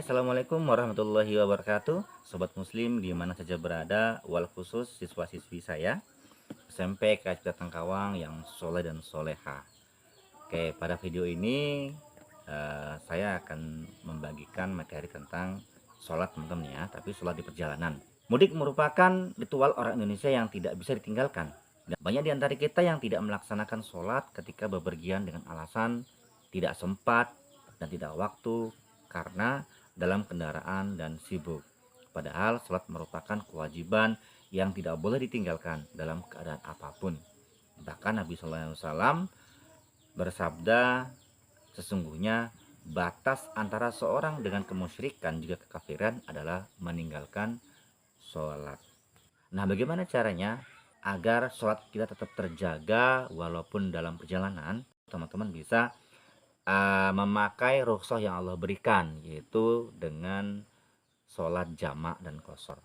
Assalamualaikum warahmatullahi wabarakatuh. Sobat Muslim di mana saja berada, wal khusus siswa-siswi saya SMP KSD Tangkawang yang soleh dan soleha. Oke, pada video ini saya akan membagikan materi tentang sholat teman-teman ya, tapi sholat di perjalanan. Mudik merupakan ritual orang Indonesia yang tidak bisa ditinggalkan. Dan banyak di antara kita yang tidak melaksanakan sholat ketika bepergian dengan alasan tidak sempat dan tidak waktu karena dalam kendaraan dan sibuk. Padahal sholat merupakan kewajiban yang tidak boleh ditinggalkan dalam keadaan apapun. Bahkan Nabi SAW bersabda, sesungguhnya batas antara seorang dengan kemusyrikan juga kekafiran adalah meninggalkan sholat. Nah, bagaimana caranya agar sholat kita tetap terjaga walaupun dalam perjalanan? Teman-teman bisa memakai rukhsah yang Allah berikan, yaitu dengan sholat jamak dan qashar.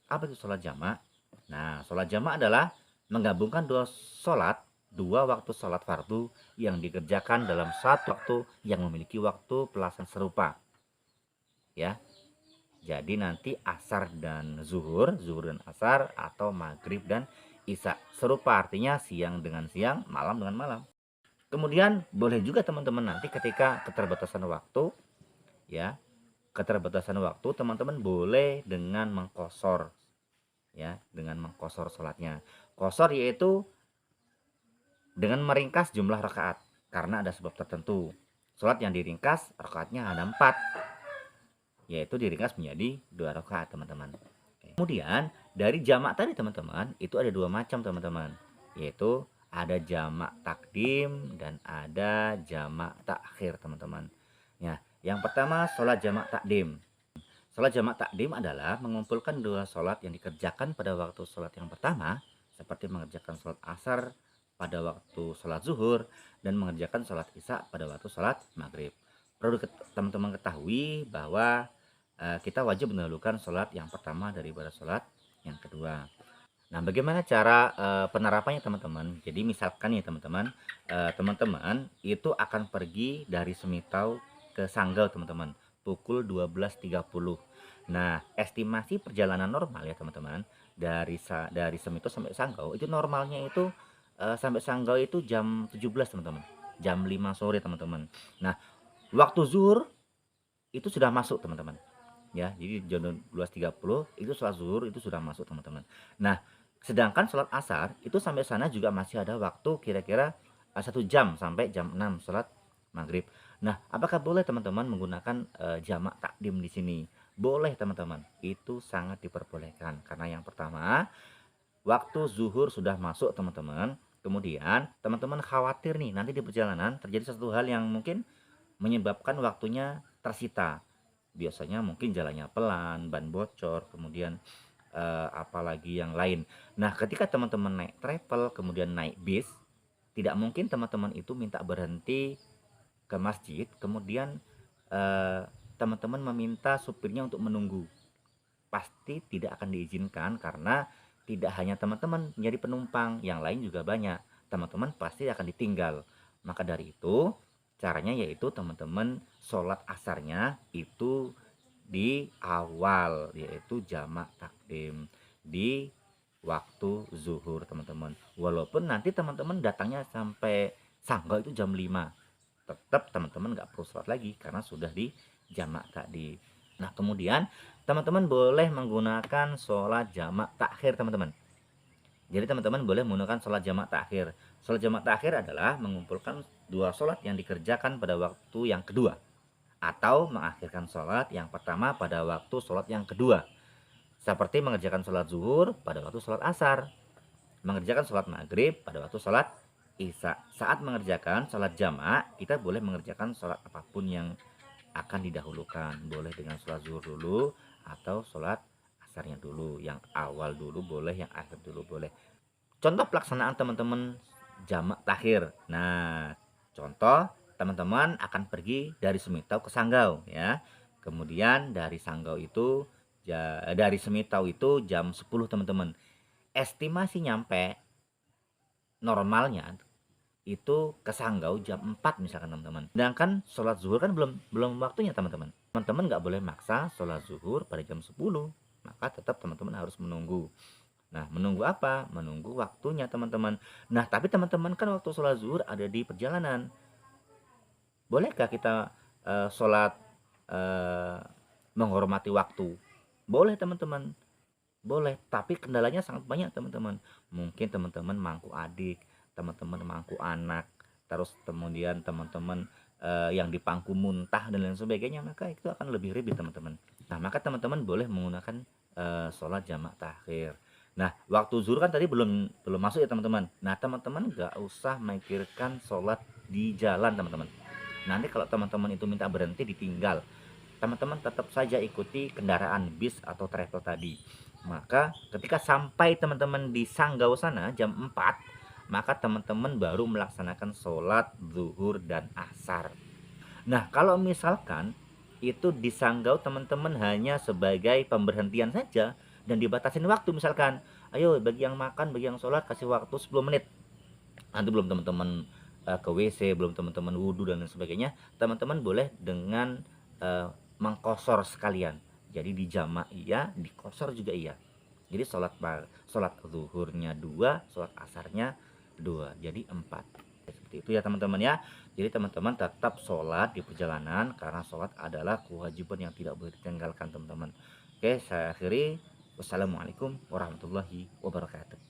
Apa itu sholat jamak? Nah, sholat jamak adalah menggabungkan dua waktu sholat fardu yang dikerjakan dalam satu waktu yang memiliki waktu pelaksanaan serupa. Ya, jadi nanti asar dan zuhur dan asar, atau maghrib dan isya. Serupa artinya siang dengan siang, malam dengan malam. Kemudian boleh juga teman-teman nanti ketika keterbatasan waktu, ya, teman-teman boleh dengan mengqashar, ya, dengan mengqashar sholatnya. Qashar yaitu dengan meringkas jumlah rakaat karena ada sebab tertentu. Sholat yang diringkas rakaatnya ada 4, yaitu diringkas menjadi 2 rakaat teman-teman. Kemudian dari jamak tadi teman-teman, itu ada 2 macam teman-teman, yaitu ada jamak takdim dan ada jamak takhir teman-teman. Ya, yang pertama sholat jamak takdim. Sholat jamak takdim adalah mengumpulkan 2 sholat yang dikerjakan pada waktu sholat yang pertama, seperti mengerjakan sholat asar pada waktu sholat zuhur dan mengerjakan sholat isya pada waktu sholat maghrib. Perlu teman-teman ketahui bahwa kita wajib mendahulukan sholat yang pertama daripada sholat yang kedua. Nah, bagaimana cara penerapannya teman-teman? Jadi misalkan ya teman-teman, teman-teman itu akan pergi dari Semitau ke Sanggau teman-teman, pukul 12.30. Nah, estimasi perjalanan normal ya teman-teman, dari Semitau sampai Sanggau itu normalnya itu sampai Sanggau itu jam 17 teman-teman, jam 5 sore teman-teman. Nah, waktu zuhur itu sudah masuk teman-teman. Ya, jadi jam 12.30 itu sholat zuhur itu sudah masuk teman-teman. Nah, sedangkan sholat asar itu sampai sana juga masih ada waktu kira-kira 1 jam sampai jam 6 sholat maghrib. Nah, apakah boleh teman-teman menggunakan jamak takdim di sini? Boleh teman-teman, itu sangat diperbolehkan karena yang pertama waktu zuhur sudah masuk teman-teman. Kemudian teman-teman khawatir nih nanti di perjalanan terjadi satu hal yang mungkin menyebabkan waktunya tersita. Biasanya mungkin jalannya pelan, ban bocor, kemudian apalagi yang lain. Nah, ketika teman-teman naik travel, kemudian naik bis, tidak mungkin teman-teman itu minta berhenti ke masjid, kemudian teman-teman meminta supirnya untuk menunggu. Pasti tidak akan diizinkan karena tidak hanya teman-teman menjadi penumpang, yang lain juga banyak. Teman-teman pasti akan ditinggal. Maka dari itu, caranya yaitu teman-teman sholat asarnya itu di awal, yaitu jamak takdim di waktu zuhur teman-teman. Walaupun nanti teman-teman datangnya sampai Sanggau itu jam 5, tetap teman-teman nggak perlu sholat lagi karena sudah di jamak tadi. Nah, kemudian teman-teman boleh menggunakan sholat jamak takhir teman-teman. Jadi teman-teman boleh menggunakan sholat jamak takhir. Sholat jamak takhir adalah mengumpulkan 2 sholat yang dikerjakan pada waktu yang kedua, atau mengakhirkan sholat yang pertama pada waktu sholat yang kedua. Seperti mengerjakan sholat zuhur pada waktu sholat asar, mengerjakan sholat maghrib pada waktu sholat isya. Saat mengerjakan sholat jamak, kita boleh mengerjakan sholat apapun yang akan didahulukan. Boleh dengan sholat zuhur dulu atau sholat asarnya dulu. Yang awal dulu boleh, yang akhir dulu boleh. Contoh pelaksanaan teman-teman jamak takhir. Nah, contoh teman-teman akan pergi dari Semitau ke Sanggau ya. Kemudian dari Sanggau itu dari Semitau itu jam 10 teman-teman. Estimasi nyampe normalnya itu ke Sanggau jam 4 misalkan teman-teman. Sedangkan sholat zuhur kan belum waktunya teman-teman. teman-teman nggak boleh maksa sholat zuhur pada jam 10, maka tetap teman-teman harus menunggu. Nah, menunggu apa? Menunggu waktunya teman-teman. Nah, tapi teman-teman kan waktu sholat zuhur ada di perjalanan. Bolehkah kita sholat menghormati waktu? Boleh teman-teman, boleh. Tapi kendalanya sangat banyak teman-teman. Mungkin teman-teman mangku adik, teman-teman mangku anak, terus kemudian teman-teman yang di pangku muntah dan lain sebagainya, maka itu akan lebih ribet teman-teman. Nah, maka teman-teman boleh menggunakan sholat jamak takhir. Nah, waktu zuhur kan tadi belum masuk ya teman-teman. Nah, teman-teman nggak usah memikirkan sholat di jalan teman-teman. Nanti kalau teman-teman itu minta berhenti ditinggal, teman-teman tetap saja ikuti kendaraan bis atau travel tadi. Maka ketika sampai teman-teman di Sanggau sana jam 4, maka teman-teman baru melaksanakan sholat zuhur dan asar. Nah, kalau misalkan itu di Sanggau teman-teman hanya sebagai pemberhentian saja dan dibatasin waktu, misalkan ayo bagi yang makan, bagi yang sholat kasih waktu 10 menit, nanti belum teman-teman ke WC, belum teman-teman wudhu dan lain sebagainya, teman-teman boleh dengan mengkosor sekalian. Jadi di jamak iya, di kosor juga iya. Jadi sholat zuhurnya 2, sholat asarnya 2, jadi 4. Seperti itu ya teman-teman ya. Jadi teman-teman tetap sholat di perjalanan karena sholat adalah kewajiban yang tidak boleh ditinggalkan teman-teman. Oke, saya akhiri. Wassalamualaikum warahmatullahi wabarakatuh.